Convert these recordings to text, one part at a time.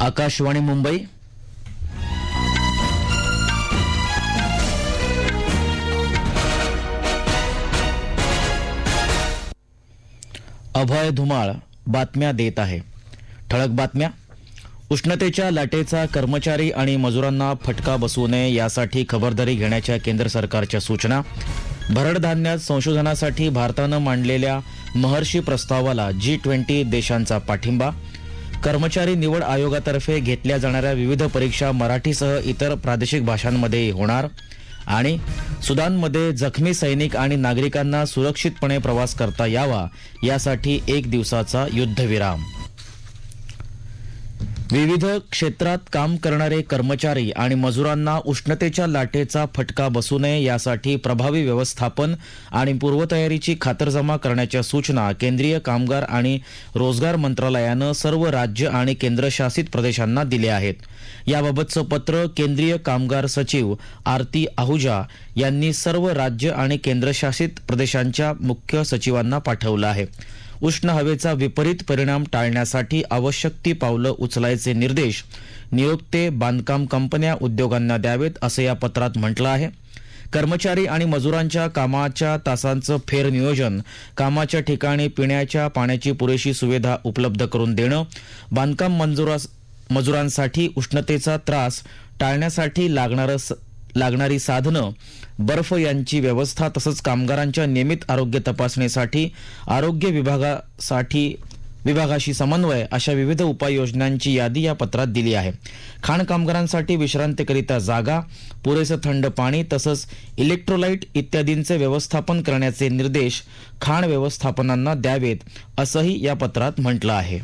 आकाशवाणी मुंबई. अभय धुमाळ बातम्या देत आहे. ठळक बातम्या. उष्णतेच्या लाटेचा कर्मचारी आणि मजुरांना फटका बसू नये यासाठी खबरदारी घेण्याच्या केंद्र सरकारच्या सूचना. भरड धान्यात संशोधनासाठी भारतानं मांडलेल्या महर्षी प्रस्तावाला G20 देशांचा पाठिंबा. कर्मचारी निवड आयोगातर्फे घेतल्या जाणाऱ्या विविध परीक्षा मराठीसह इतर प्रादेशिक भाषांमध्ये होणार. आणि सुदानमध्ये जखमी सैनिक आणि नागरिकांना सुरक्षितपणे प्रवास करता यावा यासाठी 1 दिवसाचा युद्धविराम. विविध क्षेत्रात काम करणारे कर्मचारी आणि मजुरांना उष्णतेच्या लाटेचा फटका बसू नये यासाठी प्रभावी व्यवस्थापन आणि पूर्वतयारीची खातरजमा करण्याच्या सूचना केंद्रीय कामगार आणि रोजगार मंत्रालयानं सर्व राज्य आणि केंद्रशासित प्रदेशांना दिल्या आहेत. याबाबतचं पत्र केंद्रीय कामगार सचिव आरती आहुजा यांनी सर्व राज्य आणि केंद्रशासित प्रदेशांच्या मुख्य सचिवांना पाठवलं आहे. उष्ण हवेचा विपरीत परिणाम टाळण्यासाठी आवश्यक ती पावलं उचलायचे निर्देश नियोक्ते, बांधकाम कंपन्या, उद्योगांना द्यावेत असं या पत्रात म्हटलं आहे. कर्मचारी आणि मजुरांच्या कामाच्या तासांचं फेरनियोजन, कामाच्या ठिकाणी पिण्याच्या पाण्याची पुरेशी सुविधा उपलब्ध करून देणं, बांधकाम मजुरांसाठी उष्णतेचा त्रास टाळण्यासाठी लागणारी साधनं, बर्फ यांची व्यवस्था तसंच कामगारांच्या नियमित आरोग्य तपासणीसाठी आरोग्य विभागाशी समन्वय अशा विविध उपाययोजनांची यादी या पत्रात दिली आहे. खाण कामगारांसाठी विश्रांतीकरिता जागा, पुरेसं थंड पाणी तसंच इलेक्ट्रोलाइट इत्यादींचे व्यवस्थापन करण्याचे निर्देश खाण व्यवस्थापनांना द्यावेत असंही या पत्रात म्हटलं आहे.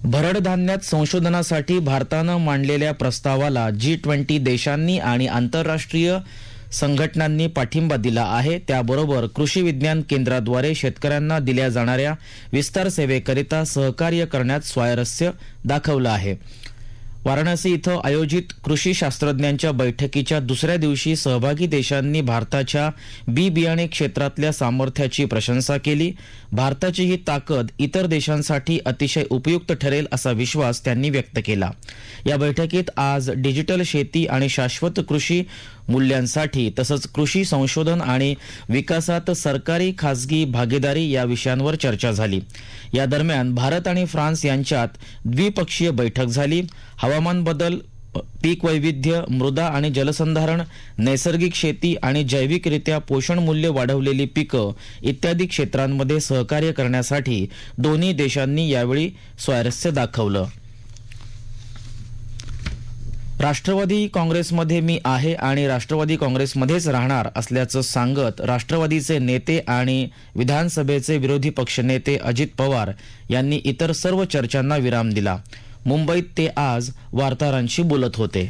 भरड धान्यात संशोधनासाठी भारतानं मांडलेल्या प्रस्तावाला G20 देशांनी आणि आंतरराष्ट्रीय संघटनांनी पाठिंबा दिला आहे. त्याबरोबर कृषी विज्ञान केंद्राद्वारे शेतकऱ्यांना दिल्या जाणाऱ्या विस्तार सेवेकरिता सहकार्य करण्यात स्वारस्य दाखवलं आहे. वाराणसी इथं आयोजित कृषी शास्त्रज्ञांच्या बैठकीच्या दुसऱ्या दिवशी सहभागी देशांनी भारताच्या बी बियाणे क्षेत्रातल्या सामर्थ्याची प्रशंसा केली. भारताची ही ताकद इतर देशांसाठी अतिशय उपयुक्त ठरेल असा विश्वास त्यांनी व्यक्त केला. या बैठकीत आज डिजिटल शेती आणि शाश्वत कृषी मूल्यांसाठी तसंच कृषी संशोधन आणि विकासात सरकारी खासगी भागीदारी या विषयांवर चर्चा झाली. या दरम्यान भारत आणि फ्रान्स यांच्यात द्विपक्षीय बैठक झाली. हवामान बदल, पीक वैविध्य, मृदा आणि जलसंधारण, नैसर्गिक शेती आणि जैविकरित्या पोषण मूल्य वाढवलेली पिकं इत्यादी क्षेत्रांमध्ये सहकार्य करण्यासाठी दोन्ही देशांनी यावेळी स्वारस्य दाखवलं. राष्ट्रवादी काँग्रेसमध्ये मी आहे आणि राष्ट्रवादी काँग्रेसमध्येच राहणार असल्याचं सांगत राष्ट्रवादीचे नेते आणि विधानसभेचे विरोधी पक्षनेते अजित पवार यांनी इतर सर्व चर्चांना विराम दिला. मुंबईत ते आज वार्ताहरांशी बोलत होते.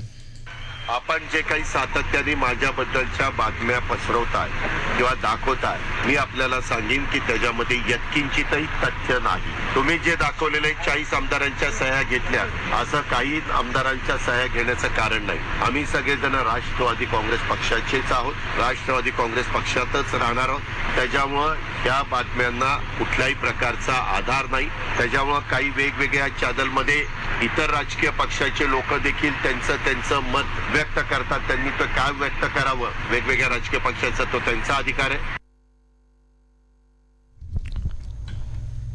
आपण जे काही सातत्याने माझ्याबद्दलच्या बातम्या पसरवताय किंवा दाखवताय, मी आपल्याला सांगेन की त्याच्यामध्ये यत्किंचितही तथ्य नाही. तुम्ही जे दाखवलेले 40 आमदारांच्या सह्या घेतल्या, असं काही आमदारांच्या सह्या घेण्याचं कारण नाही. आम्ही सगळेजण राष्ट्रवादी काँग्रेस पक्षाचेच आहोत, राष्ट्रवादी काँग्रेस पक्षातच राहणार आहोत. त्याच्यामुळं या बातम्यांना कुठल्याही प्रकारचा आधार नाही. त्याच्यामुळं काही वेगवेगळ्या चॅनलमध्ये इतर राजकीय पक्षाचे लोक देखील त्यांचं मत व्यक्त करतात. त्यांनी तर काय व्यक्त करावं, वेगवेगळ्या राजकीय पक्षाचा तो त्यांचा अधिकार आहे.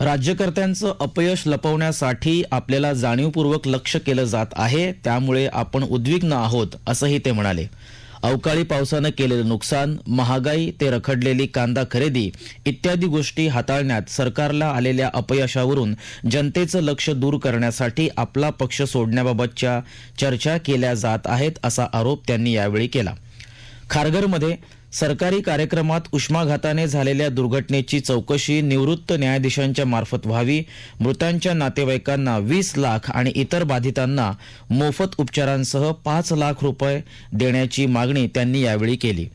राज्यकर्त्यांचं अपयश लपवण्यासाठी आपल्याला जाणीवपूर्वक लक्ष केलं जात आहे, त्यामुळे आपण उद्विग्न आहोत असंही ते म्हणाले. अवकाळी पावसानं केलेलं नुकसान, महागाई ते रखडलेली कांदा खरेदी इत्यादी गोष्टी हाताळण्यात सरकारला आलेल्या अपयशावरून जनतेचं लक्ष दूर करण्यासाठी आपला पक्ष सोडण्याबाबतच्या चर्चा केल्या जात आहेत असा आरोप त्यांनी यावेळी केला. खारघरमध्ये सरकारी कार्यक्रमात उष्माघाताने झालेल्या दुर्घटनेची चौकशी निवृत्त न्यायाधीशांच्या मार्फत व्हावी, मृतांच्या नातेवाईकांना 20 लाख आणि इतर बाधितांना मोफत उपचारांसह 5 लाख रुपये देण्याची मागणी त्यांनी यावेळी केली.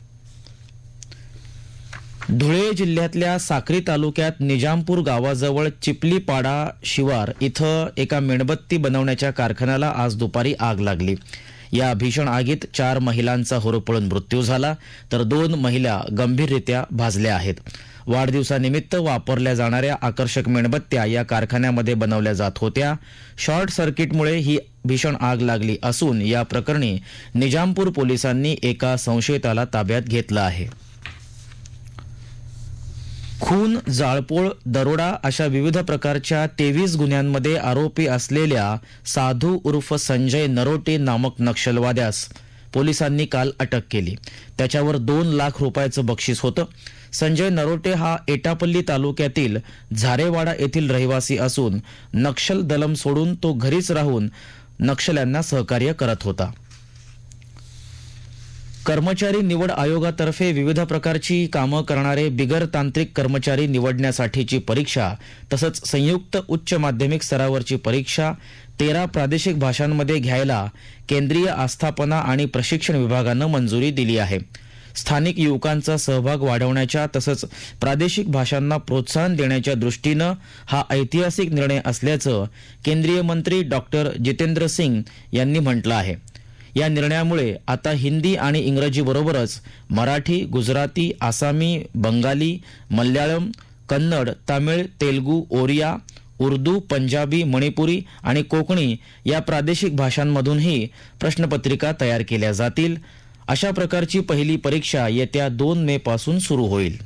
धुळे जिल्ह्यातल्या साक्री तालुक्यात निजामपूर गावाजवळ चिपलीपाडा शिवार इथं एका मेणबत्ती बनवण्याच्या कारखान्याला आज दुपारी आग लागली. या भीषण आगीत 4 महिलांचा होरपळून मृत्यू झाला तर 2 महिला गंभीररित्या भाजल्या आहेत. वाढदिवसानिमित्त वापरल्या जाणाऱ्या आकर्षक मेणबत्त्या या कारखान्यामध्ये बनवल्या जात होत्या. शॉर्ट सर्किटमुळे ही भीषण आग लागली असून या प्रकरणी निजामपूर पोलिसांनी एका संशयिताला ताब्यात घेतलं आहे. खून, जाळपोळ, दरोडा अशा विविध प्रकारच्या 23 गुन्ह्यांमध्ये आरोपी असलेल्या साधू उर्फ संजय नरोटे नामक नक्षलवाद्यास पोलिसांनी काल अटक केली. त्याच्यावर 2 लाख रुपयाचं बक्षीस होतं. संजय नरोटे हा एटापल्ली तालुक्यातील झारेवाडा येथील रहिवासी असून नक्षल दलम सोडून तो घरीच राहून नक्षल्यांना सहकार्य करत होता. कर्मचारी निवड आयोगातर्फे विविध प्रकारची कामं करणारे बिगर तांत्रिक कर्मचारी निवडण्यासाठीची परीक्षा तसंच संयुक्त उच्च माध्यमिक स्तरावरची परीक्षा 13 प्रादेशिक भाषांमध्ये घ्यायला केंद्रीय आस्थापना आणि प्रशिक्षण विभागानं मंजुरी दिली आहे. स्थानिक युवकांचा सहभाग वाढवण्याच्या तसंच प्रादेशिक भाषांना प्रोत्साहन देण्याच्या दृष्टीनं हा ऐतिहासिक निर्णय असल्याचं केंद्रीय मंत्री डॉक्टर जितेंद्र सिंग यांनी म्हटलं आहे. या निर्णयामुळे आता हिंदी आणि इंग्रजीबरोबरच मराठी, गुजराती, आसामी, बंगाली, मल्याळम, कन्नड, तामिळ, तेलुगू, ओरिया, उर्दू, पंजाबी, मणिपुरी आणि कोकणी या प्रादेशिक भाषांमधूनही प्रश्नपत्रिका तयार केल्या जातील. अशा प्रकारची पहिली परीक्षा येत्या 2 मे पासून सुरू होईल.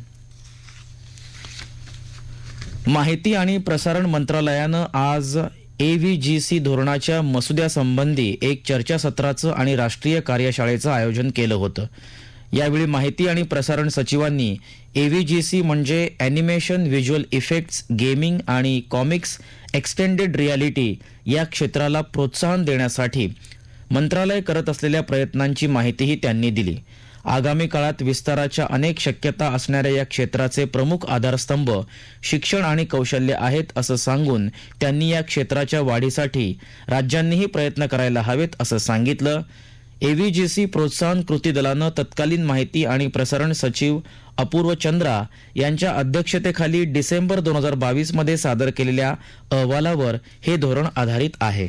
माहिती आणि प्रसारण मंत्रालयानं आज AVGC धोरणाच्या मसुद्यासंबंधी एक चर्चासत्राचं आणि राष्ट्रीय कार्यशाळेचं आयोजन केलं होतं. यावेळी माहिती आणि प्रसारण सचिवांनी AVGC म्हणजे ॲनिमेशन, व्हिज्युअल इफेक्ट्स, गेमिंग आणि कॉमिक्स, एक्सटेंडेड रियालिटी या क्षेत्राला प्रोत्साहन देण्यासाठी मंत्रालय करत असलेल्या प्रयत्नांची माहितीही त्यांनी दिली. आगामी काळात विस्ताराच्या अनेक शक्यता असणाऱ्या या क्षेत्राचे प्रमुख आधारस्तंभ शिक्षण आणि कौशल्य आहेत असं सांगून त्यांनी या क्षेत्राच्या वाढीसाठी राज्यांनीही प्रयत्न करायला हवेत असं सांगितलं. AVGC प्रोत्साहन कृती दलानं तत्कालीन माहिती आणि प्रसारण सचिव अपूर्व चंद्रा यांच्या अध्यक्षतेखाली डिसेंबर 2022 मध्ये सादर केलेल्या अहवालावर हे धोरण आधारित आहे.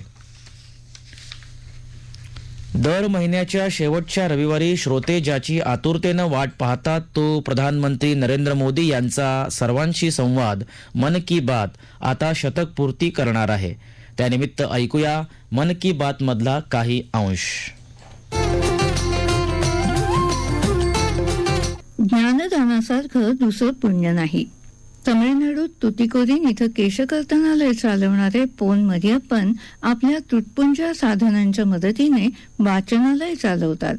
दर महिन्याच्या शेवटच्या रविवारी श्रोते ज्याची आतुरतेनं वाट पाहतात तो प्रधानमंत्री नरेंद्र मोदी यांचा सर्वांशी संवाद मन की बात आता शतक पूर्ती करणार आहे. त्यानिमित्त ऐकूया मन की बात मधला काही अंश. ज्ञानदानासारखं दुसरं पुण्य नाही. तमिळनाडूत तुतीकोरीन इथं केशकर्तनालय चालवणारे पोन मरियप्पन आपल्या तुटपुंज्या साधनांच्या मदतीने वाचनालय चालवतात.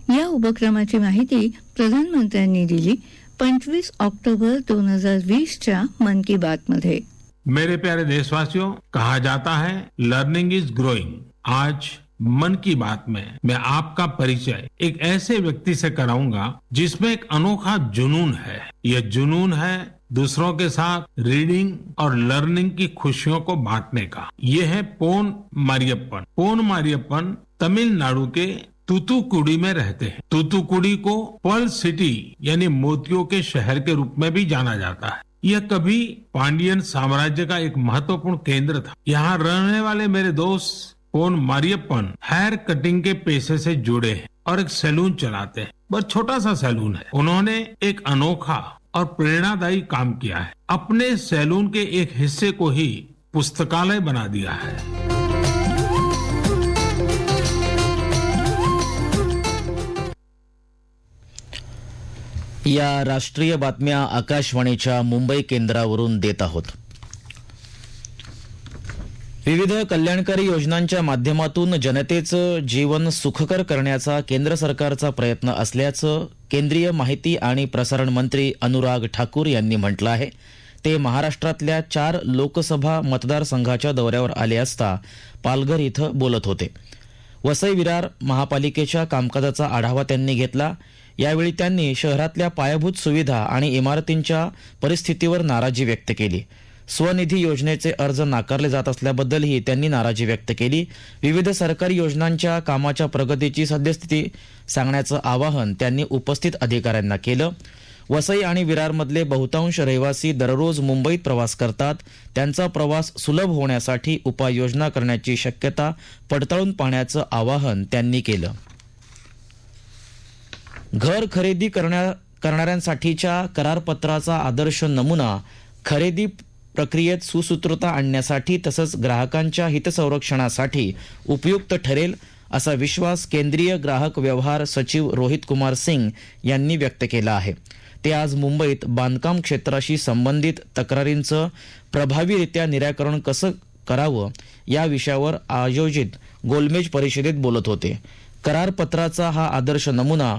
या उपक्रमाची माहिती प्रधानमंत्र्यांनी दिली 25 ऑक्टोबर 2020च्या मन की बात मध्ये. मेरे प्यारे देशवासियों, कहा जाता है लर्निंग इज ग्रोइंग. आज मन की बात में मैं आपका परिचय एक ऐसे व्यक्ति से कराऊंगा जिसमें एक अनोखा जुनून है. यह जुनून है दूसरों के साथ रीडिंग और लर्निंग की खुशियों को बांटने का. ये है पोन मारियप्पन. पोन मारियप्पन तमिलनाडु के तूतुकुड़ी में रहते हैं. तूतुकुड़ी को पर्ल सिटी यानी मोतियों के शहर के रूप में भी जाना जाता है. यह कभी पांडियन साम्राज्य का एक महत्वपूर्ण केंद्र था. यहाँ रहने वाले मेरे दोस्त पोन मारियप्पन हेयर कटिंग के पेशे से जुड़े हैं और एक सैलून चलाते हैं. बहुत छोटा सा सैलून है. उन्होंने एक अनोखा और प्रेरणादायी काम किया है. अपने सैलून के एक हिस्से को ही पुस्तकालय बना दिया है. या राष्ट्रीय बातम्या आकाशवाणीच्या मुंबई केंद्रावरून देत आहोत. विविध कल्याणकारी योजनांच्या माध्यमातून जनतेचं जीवन सुखकर करण्याचा केंद्र सरकारचा प्रयत्न असल्याचं केंद्रीय माहिती आणि प्रसारण मंत्री अनुराग ठाकूर यांनी म्हटलं आहे. ते महाराष्ट्रातल्या 4 लोकसभा मतदारसंघाच्या दौऱ्यावर आले असता पालघर इथं बोलत होते. वसई विरार महापालिकेच्या कामकाजाचा आढावा त्यांनी घेतला. यावेळी त्यांनी शहरातल्या पायाभूत सुविधा आणि इमारतींच्या परिस्थितीवर नाराजी व्यक्त केली. स्वनिधी योजनेचे अर्ज नाकारले जात असल्याबद्दलही त्यांनी नाराजी व्यक्त केली. विविध सरकारी योजनांच्या कामाच्या प्रगतीची सद्यस्थिती सांगण्याचं आवाहन त्यांनी उपस्थित अधिकाऱ्यांना केलं. वसई आणि विरारमधले बहुतांश रहिवासी दररोज मुंबईत प्रवास करतात. त्यांचा प्रवास सुलभ होण्यासाठी उपाययोजना करण्याची शक्यता पडताळून पाहण्याचं आवाहन त्यांनी केलं. घर खरेदी करणाऱ्यांसाठीच्या करारपत्राचा आदर्श नमुना खरेदी प्रक्रियेत सुसूत्रता आणण्यासाठी तसंच ग्राहकांच्या हितसंरक्षणासाठी उपयुक्त ठरेल असा विश्वास केंद्रीय ग्राहक व्यवहार सचिव रोहित कुमार सिंग यांनी व्यक्त केला आहे. ते आज मुंबईत बांधकाम क्षेत्राशी संबंधित तक्रारींचं प्रभावीरित्या निराकरण कसं करावं या विषयावर आयोजित गोलमेज परिषदेत बोलत होते. करारपत्राचा हा आदर्श नमुना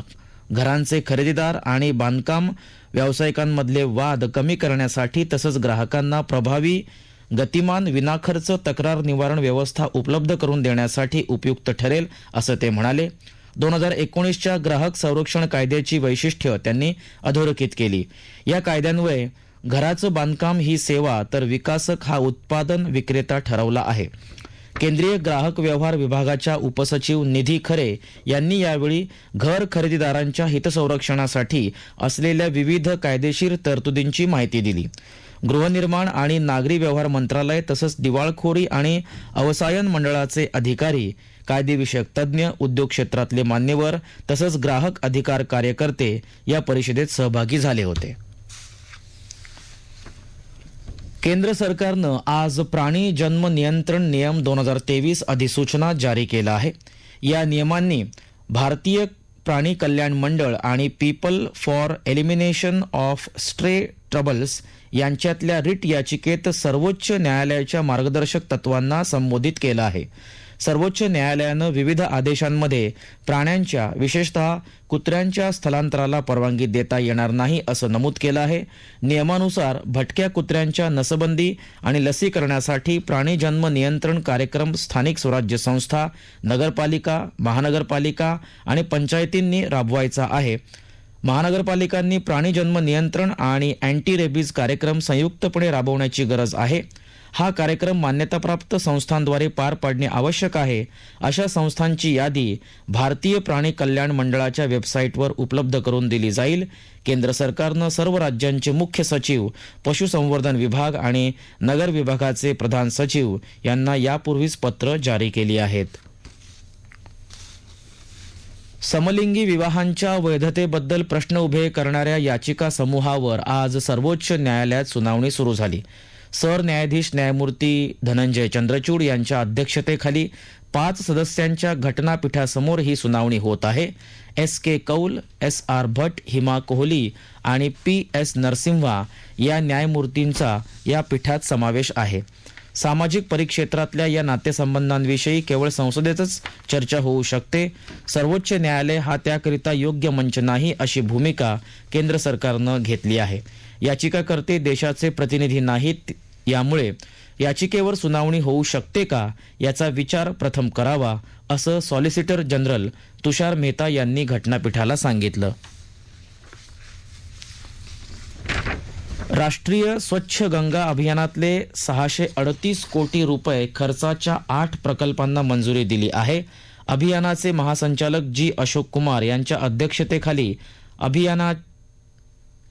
घरांचे खरेदीदार आणि बांधकाम व्यावसायिकांमधले वाद कमी करण्यासाठी तसंच ग्राहकांना प्रभावी गतिमान विनाखर्च तक्रार निवारण व्यवस्था उपलब्ध करून देण्यासाठी उपयुक्त ठरेल असं ते म्हणाले. 2019च्या ग्राहक संरक्षण कायद्याची वैशिष्ट्य त्यांनी अधोरेखित केली. या कायद्यान्वये घराचं बांधकाम ही सेवा तर विकासक हा उत्पादन विक्रेता ठरवला आहे. केंद्रीय ग्राहक व्यवहार विभागाच्या उपसचिव निधी खरे यांनी यावेळी घर खरेदीदारांच्या हितसंरक्षणासाठी असलेल्या विविध कायदेशीर तरतुदींची माहिती दिली. गृहनिर्माण आणि नागरी व्यवहार मंत्रालय तसंच दिवाळखोरी आणि अवसायन मंडळाचे अधिकारी, कायदेविषयक तज्ज्ञ, उद्योग क्षेत्रातले मान्यवर तसंच ग्राहक अधिकार कार्यकर्ते या परिषदेत सहभागी झाले होते. केंद्र सरकारनं आज प्राणी जन्म नियंत्रण नियम 2023 अधिसूचना जारी केला आहे. या नियमांनी भारतीय प्राणी कल्याण मंडळ आणि people for elimination of stray troubles यांच्यातल्या रिट याचिकेत सर्वोच्च न्यायालयाच्या मार्गदर्शक तत्वांना संबोधित केलं आहे. सर्वोच्च न्यायालयानं विविध आदेशांमध्ये प्राण्यांच्या विशेषतः कुत्र्यांच्या स्थलांतराला परवानगी देता येणार नाही असं नमूद केलं आहे. नियमानुसार भटक्या कुत्र्यांच्या नसबंदी आणि लसीकरणासाठी प्राणी जन्म नियंत्रण कार्यक्रम स्थानिक स्वराज्य संस्था, नगरपालिका, महानगरपालिका आणि पंचायतींनी राबवायचा आहे. महानगरपालिकांनी प्राणी जन्म नियंत्रण आणि अँटी रेबीज कार्यक्रम संयुक्तपणे राबवण्याची गरज आहे. हा कार्यक्रम मान्यताप्राप्त संस्थांद्वारे पार पाडणे आवश्यक आहे. अशा संस्थांची यादी भारतीय प्राणी कल्याण मंडळाच्या वेबसाईटवर उपलब्ध करून दिली जाईल. केंद्र सरकारनं सर्व राज्यांचे मुख्य सचिव, पशुसंवर्धन विभाग आणि नगर विभागाचे प्रधान सचिव यांना यापूर्वीच पत्र जारी केली आहेत. समलिंगी विवाहांच्या वैधतेबद्दल प्रश्न उभे करणाऱ्या याचिका समूहावर आज सर्वोच्च न्यायालयात सुनावणी सुरू झाली. सरन्यायाधीश न्यायमूर्ती धनंजय चंद्रचूड यांच्या अध्यक्षतेखाली 5 सदस्यांच्या घटनापीठासमोर ही सुनावणी होत आहे. S.K. कौल, S.R. भट, हिमा कोहली आणि P.S. नरसिम्हा या न्यायमूर्तींचा या पीठात समावेश आहे. सामाजिक परिक्षेत्रातल्या या नातेसंबंधांविषयी केवळ संसदेतच चर्चा होऊ शकते. सर्वोच्च न्यायालय हा त्याकरिता योग्य मंच नाही अशी भूमिका केंद्र सरकारनं घेतली आहे. याचिकाकर्ते देशाचे प्रतिनिधी नाहीत, यामुळे याचिकेवर सुनावणी होऊ शकते का याचा विचार प्रथम करावा असं सॉलिसिटर जनरल तुषार मेहता यांनी घटनापीठाला सांगितलं. राष्ट्रीय स्वच्छ गंगा अभियानातले 638 कोटी रुपये खर्चाच्या 8 प्रकल्पांना मंजुरी दिली आहे. अभियानाचे महासंचालक जी अशोक कुमार यांच्या अध्यक्षतेखाली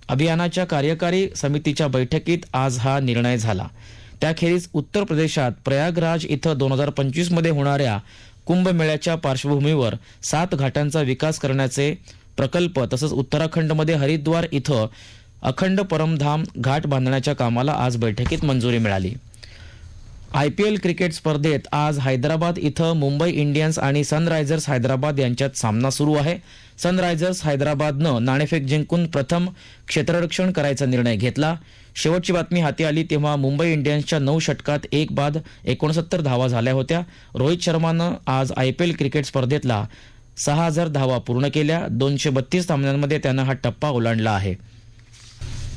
अभियानाच्या कार्यकारी समितीच्या बैठकीत आज हा निर्णय झाला. त्याखेरीज उत्तर प्रदेशात प्रयागराज इथं 2025 मध्ये होणाऱ्या कुंभमेळ्याच्या पार्श्वभूमीवर 7 घाटांचा विकास करण्याचे प्रकल्प तसंच उत्तराखंडमध्ये हरिद्वार इथं अखंड परमधाम घाट बांधण्याच्या कामाला आज बैठकीत मंजुरी मिळाली. IPL क्रिकेट स्पर्धेत आज हैदराबाद इथं मुंबई इंडियन्स आणि सनरायझर्स हैदराबाद यांच्यात सामना सुरू आहे. सनरायझर्स हैदराबादनं नाणेफेक जिंकून प्रथम क्षेत्ररक्षण करायचा निर्णय घेतला. शेवटची बातमी हाती आली तेव्हा मुंबई इंडियन्सच्या 9 षटकात 1 बाद 69 धावा झाल्या होत्या. रोहित शर्मानं आज IPL क्रिकेट स्पर्धेतला 6000 धावा पूर्ण केल्या. 232 सामन्यांमध्ये त्यानं हा टप्पा ओलांडला आहे.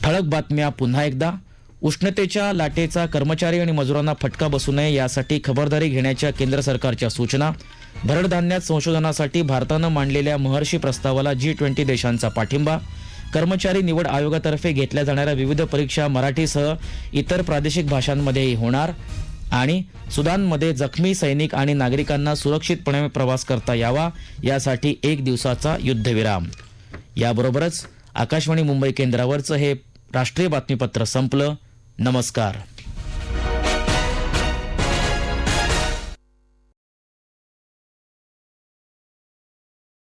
ठळक बातम्या पुन्हा एकदा. उष्णतेच्या लाटेचा कर्मचारी आणि मजुरांना फटका बसू नये यासाठी खबरदारी घेण्याच्या केंद्र सरकारच्या सूचना. भरड धान्यात संशोधनासाठी भारतानं मांडलेल्या महर्षी प्रस्तावाला G20 देशांचा पाठिंबा. कर्मचारी निवड आयोगातर्फे घेतल्या जाणाऱ्या विविध परीक्षा मराठीसह इतर प्रादेशिक भाषांमध्येही होणार. आणि सुदानमध्ये जखमी सैनिक आणि नागरिकांना सुरक्षितपणे प्रवास करता यावा यासाठी 1 दिवसाचा युद्धविराम. याबरोबरच आकाशवाणी मुंबई केंद्रावरचं हे राष्ट्रीय बातमीपत्र संपलं. नमस्कार.